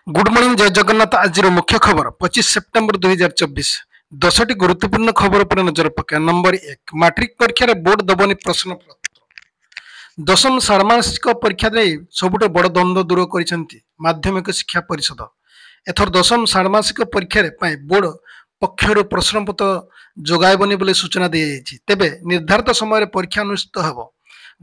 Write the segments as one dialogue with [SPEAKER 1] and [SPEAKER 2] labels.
[SPEAKER 1] Good morning जय जगन्नाथ। आज मुख्य खबर 25 सेप्टेम्बर 2024 10टी गुरुत्वपूर्ण खबर पर नजर पका। नंबर 1, मैट्रिक परीक्षा रे बोर्ड दबनी प्रश्न पत्र। दशम षाण्मासिक परीक्षा दे सबुठ बड़ द्वंद्व दूर करिसेंती माध्यमिक शिक्षा परिषद। एथर दशम षाण्मासिक परीक्षा रे बोर्ड पक्षर प्रश्न पत्र जोगाइबनी बोली सूचना दी जाइछि। तेबे निर्धारित समय परीक्षा अनुष्ठित हेबो।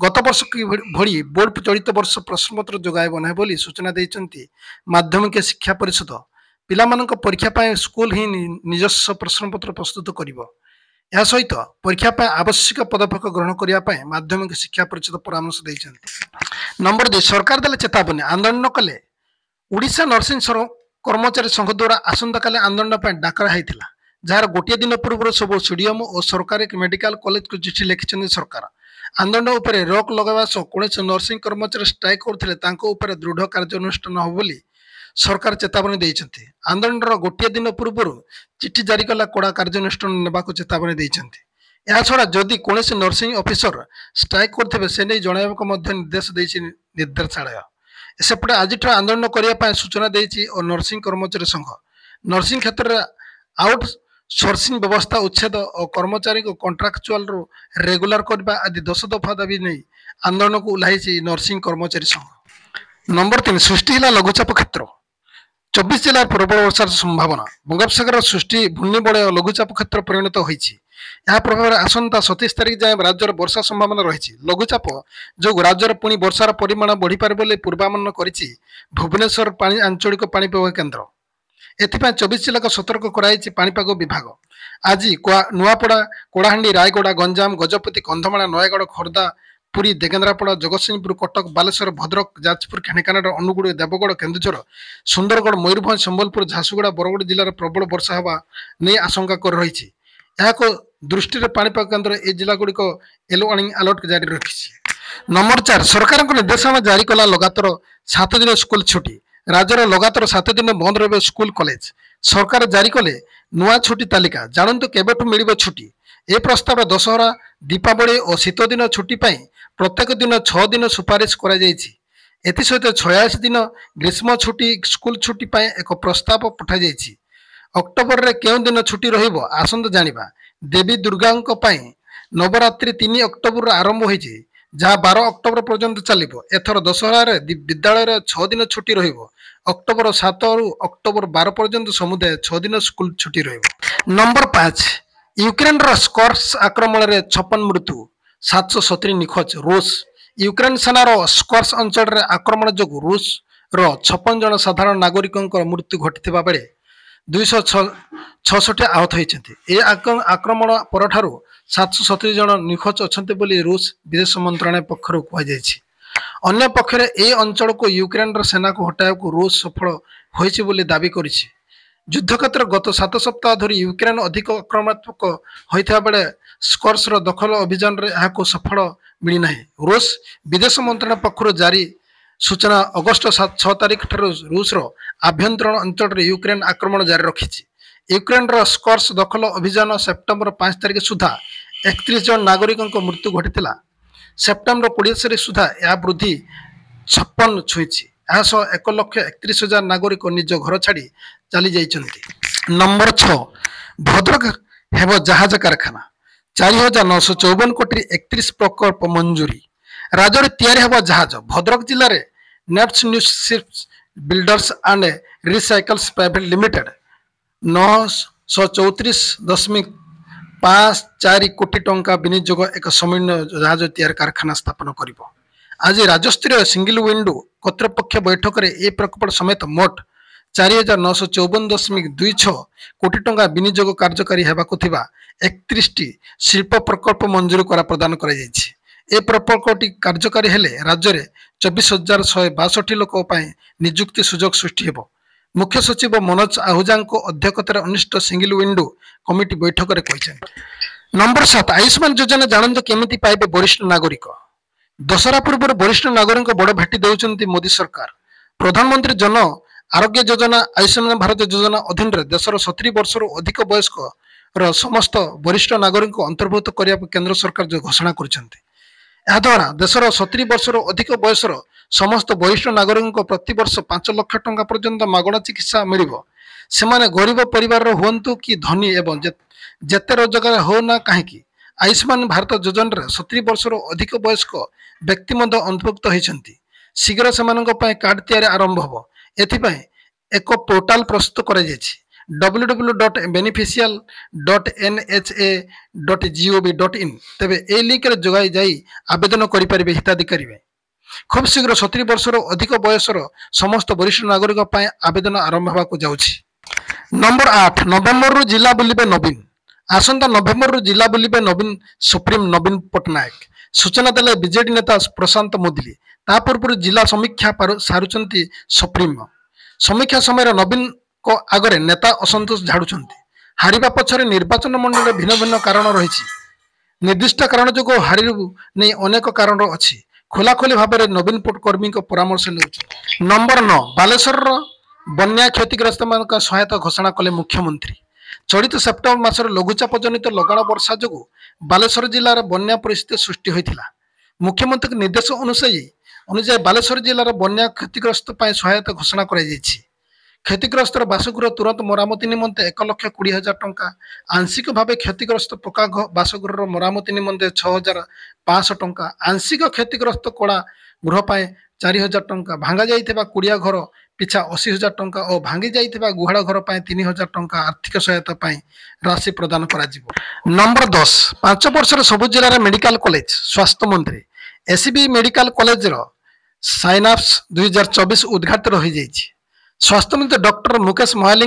[SPEAKER 1] गत वर्ष की भली बोर्ड चलित वर्ष प्रश्नपत्र जोगाइब ना बोली सूचना देइचंती माध्यमिक शिक्षा परिषद। पिलामानक परीक्षा पाए स्कूल ही निजस्व प्रश्नपत्र प्रस्तुत करिवो। या सहित परीक्षा पाए आवश्यक पदक्षेप ग्रहण करिया पाए माध्यमिक शिक्षा परिषद परामर्श देइचंती। नंबर 2, सरकार देले चेतावनी। आंदोलन कले ओडिशा नर्सिंग कर्मचारी संघ द्वारा आसंता काले आंदोलन पाए डाकरा हैथिला। जार गोटे दिन पूर्व सब सीडीएम और सरकारी मेडिकल कॉलेज को चिठी लिखिछन्ती सरकार। आंदोलन उपरे रोक लगावा सह कौन नर्सिंग कर्मचारी स्ट्राइक करथिले तांको उपरे दृढ़ कार्यानुष्ठान हो बोली सरकार चेतावनी देइछन्ती। आंदोलन गोटे दिन पूर्व चिठी जारी कला कड़ा कार्यानुष्ठान नेबाको चेतावनी देइछन्ती। या छड़ा जदि कौन नर्सिंग ऑफिसर स्ट्राइक करथिबे से नै जणाइबाको मध्य निर्देश देइछि निर्देशालय। सेपटे आज आंदोलन करने सूचना देइछि और नर्सिंग कर्मचारी संघ नर्सिंग क्षेत्र में आउट सोर्सिंग व्यवस्था उच्छेद और कर्मचारी को कॉन्ट्राक्चुअल रेगुलर करने आदि 10 दफा दाबी नहीं आंदोलन को उल्लाई नर्सिंग कर्मचारी संघ। नंबर 3, सृष्टि है लघुचाप क्षेत्र। 24 जिला प्रबल वर्षार संभावना। बंगोपसागर सृष्टि घूर्णिबलय लघुचाप क्षेत्र परिणत होइछि। यह प्रभाव आसंता 27 तारिख जाए राज्यर वर्षा संभावना रही। लघुचाप जो राज्यर पुणी वर्षार परिमाण बढ़ी पारे बोली पूर्वानुमान करिछि भुवनेश्वर पानी आंचलिक पाणीपाग केन्द्र। एथिपाई 24 जिला को सतर्क कराइछि पाणीपाग विभाग। आज नुआपड़ा, कोड़ाहांडी, रायगड़ा, गंजाम, गजपति, कंधमाल, नयगढ़, खोर्धा, पुरी, देगेन्द्रापड़ा, जगतसिंहपुर, कटक, बालेश्वर, भद्रक, जाजपुर, ढेंकानाल, अनुगुड़, देवगढ़, केन्दुझर, सुंदरगढ़, मयूरभंज, संबलपुर, झारसुगुड़ा, बरगड़ जिले में प्रबल वर्षा होगा नहीं आशंका कर रही। दृष्टि पाणीपाग केन्द्र ए जिला गुड़िक येलो वार्निंग अलर्ट जारी रखी। नंबर 4, सरकार निर्देशनामा जारी कला लगातार 7 दिन स्कूल छुट्टी। राज्यर लगातार 7 दिन बंद रहे स्कूल कॉलेज। सरकार जारी कले नुआ छुट्टी तालिका। जानतु केबेठु मिलिबो छुट्टी। ए प्रस्ताव दशहरा, दीपावली और शीत दिन छुट्टी पाई प्रत्येक दिन 6 दिन सुपारिश करा जायछि। एथि सहित 86 दिन ग्रीष्म छुट्टी स्कूल छुट्टी पाई एक प्रस्ताव पठा जायछि। अक्टोबर रे केउं दिन छुट्टी रहिबो आसंत जानिबा। देवी दुर्गांक पाई नवरात्रि 3 अक्टोबर आरंभ होइछि जहाँ 12 अक्टोबर पर्यंत चलिबो। एथर दशहरा रे विद्यालय रे 6 दिन छुट्टी रहिबो। अक्टोबर 7 रु अक्टोबर 12 पर्यंत समुदाय 6 दिन स्कूल छुट्टी रहिबो। नंबर 5, यूक्रेन रो स्कर्स आक्रमण रे 56 मृत्यु 770 निखोज। रूस यूक्रेन सेना रो स्कर्स अंचल रे आक्रमण जोगु रूस रो 56 जन साधारण नागरिकों मृत्यु घटिथिबा बेले 266 आहत होइछन्ति। ए आक्रमण परठारु 770 जन निखोज अछन्ति बोली रूस विदेश मंत्रालय पक्षरु कहा जायछि। अन्य पक्षरे ए अंचल को यूक्रेन रो सेना को हटायको रूस सफल होइछि बोली दाबी करिछि। युद्ध क्षेत्र गत 7 सप्ताह धरी यूक्रेन अधिक आक्रामक होइथा बेले स्कर्स रो दखल अभियान रे एहाको सफल मिली नाही। रूस विदेश मंत्रालय पक्षरु जारी सूचना अगस्त 6 तारिख ठारू रूस रो आभ्यंतरण अंचल रे यूक्रेन आक्रमण जारी रखिछि। यूक्रेन रो स्कर्स दखल अभियान सेप्टेम्बर 5 तारिख सुधा 31 जन नागरिकों मृत्यु घटिथिला। सेप्टेम्बर 20 तारिख सुधा यह वृद्धि 56 छुईछि। यह 1,31,000 नागरिक निज घर छाड़ी चली जाइछन्ति। नंबर 6, भद्रक हेबो जहाज कारखाना। 4,954 कोटी 31 प्रकल्प मंजूरी। राज्य तैयारी हेबो जहाज। भद्रक जिले में neps new ships builders and recycles private limited 934.54 कोटी टंका विनियोग एक समन्वय जहाज तैयार कारखाना स्थापन करिबो। आज राज्यस्तरीय सिंगल विंडो कर्तृपक्ष बैठक में ए प्रकल्प समेत मोट 4,954.26 कोटी टंका विनियोग कार्यकारी हेबाकु थिबा 31टी शिल्प प्रकल्प मंजूर करा प्रदान करा जायछि। ए प्रकल्पटी कार्यकारी हेले राज्य में 24,162 लोक निजुक्ति सुजोग सृष्टि हेबो। मुख्य सचिव मनोज आहूजा अध्यक्षतार अनुष्ठित सिंगल विंडो कमिटी बैठक में कहिसेंति। नंबर 7, आयुष्मान योजना जानते केमिति पाइबे वरिष्ठ नागरिक। दशहरा पूर्व वरिष्ठ नागरिक बड़ भेटी देउछन्ति मोदी सरकार। प्रधानमंत्री जन आरोग्य योजना आयुष्मान भारत योजना अधीन देशर 70 वर्ष अधिक वयस्क समस्त वरिष्ठ नागरिक अंतर्भुक्त करने केंद्र सरकार जो घोषणा कर द्वारा देशर 70 वर्ष अधिक बयसर समस्त वरिष्ठ नागरिक प्रति वर्ष 5 लाख टंका पर्यंत मागणा चिकित्सा मिलिबो। सेमाने गरीब परिवार हुंतु कि धनी एवं जेते रोजगार हो ना कहीं आयुष्मान भारत योजना 70 वर्ष अधिक वयस्क व्यक्ति अंतर्भुक्त होती। शीघ्र से कार्ड तैयारी आरंभ हो एक पोर्टाल प्रस्तुत कर www.beneficial.nha.gov.in तेबे ए लिंक रे जोगाई जाई आवेदन करि परिबे हिताधिकारी। खूब शीघ्र 70 वर्ष अधिक बयसर समस्त वरिष्ठ नागरिक आवेदन आरंभ होगा जाउछि। नंबर 8 नवेम्बर रु जिला बुलिबे नवीन। आसंता नवेम्बर रु जिला बुलिबे नवीन सुप्रीम नवीन पटनायक सूचना देले बीजेडी नेता प्रशांत मोदिली। ता पूर्व जिला समीक्षा सारुचंती सुप्रीम। समीक्षा समय नवीन को आगरे नेता असंतोष झाड़ुचंती। हारिबा पछरे निर्वाचन मंडल भिन्न भिन्न कारण रही। निर्दिष्ट कारण जो हारिबु नहीं अनेक कारण अच्छी खोलाखोली भाव में नवीन कर्मी परामर्श ने। नंबर 9 बालेश्वर बन्या क्षतिग्रस्त मान सहायता घोषणा कले मुख्यमंत्री। चलित सेप्टेम्बर मासर लघुचाप जनित लगाण वर्षा जो बालेश्वर जिलार बन्या परिस्थिति सृष्टि होता। मुख्यमंत्री निर्देश अनुसार बालेश्वर जिलार बन्या क्षतिग्रस्त सहायता घोषणा कर क्षतिग्रस्त बासगृह तुरंत मरामती निमंते 1,20,000 टंका, आंशिक भाव क्षतिग्रस्त पक्का बासगृह मरामती निमंते 6,500 टंका, आंशिक क्षतिग्रस्त कड़ा गृह 4,000 टंका, भांगा जाइथिबा कुड़िया घर पिछा 80,000 टंका और भांगी जाइथिबा गुहाड़ घर 3,000 टंका आर्थिक सहायता राशि प्रदान करा जिवो। नंबर 10 5 वर्ष सबु जिला मेडिकल कॉलेज स्वास्थ्य मंत्री एसबी मेडिकल कॉलेज साइनाप्स 2024 उद्घाटित हो जाइछि। स्वास्थ्य मंत्री डॉक्टर मुकेश महाली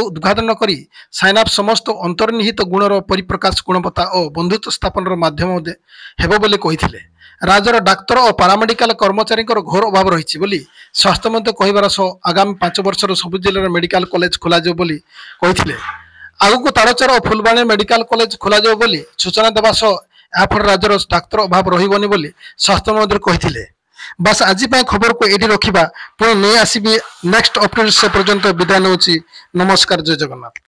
[SPEAKER 1] उद्घाटन कर साइनाप समस्त अंतर्निहित गुणर परिप्रकाश गुणवत्ता और बंधुत्व स्थापन माध्यम हेबो बोली कहिथिले। राज्यर डाक्तर और पारामेडिकल कर्मचारी घोर अभाव रही बोली स्वास्थ्य मंत्री कहबार सह आगामी 5 वर्ष सबु जिले मेडिकल कॉलेज खोल आगु तालचेर और फुलबाणी मेडिकल कॉलेज खोल सूचना देवा सह याफल राज्यर डाक्तर अभाव रही बोली स्वास्थ्य मंत्री कहिथिले। बस आज खबर को ये रखा पुणी नहीं आसबि नेक्स्ट अपडेट से पर्यंत विदाय नौची। नमस्कार, जय जगन्नाथ।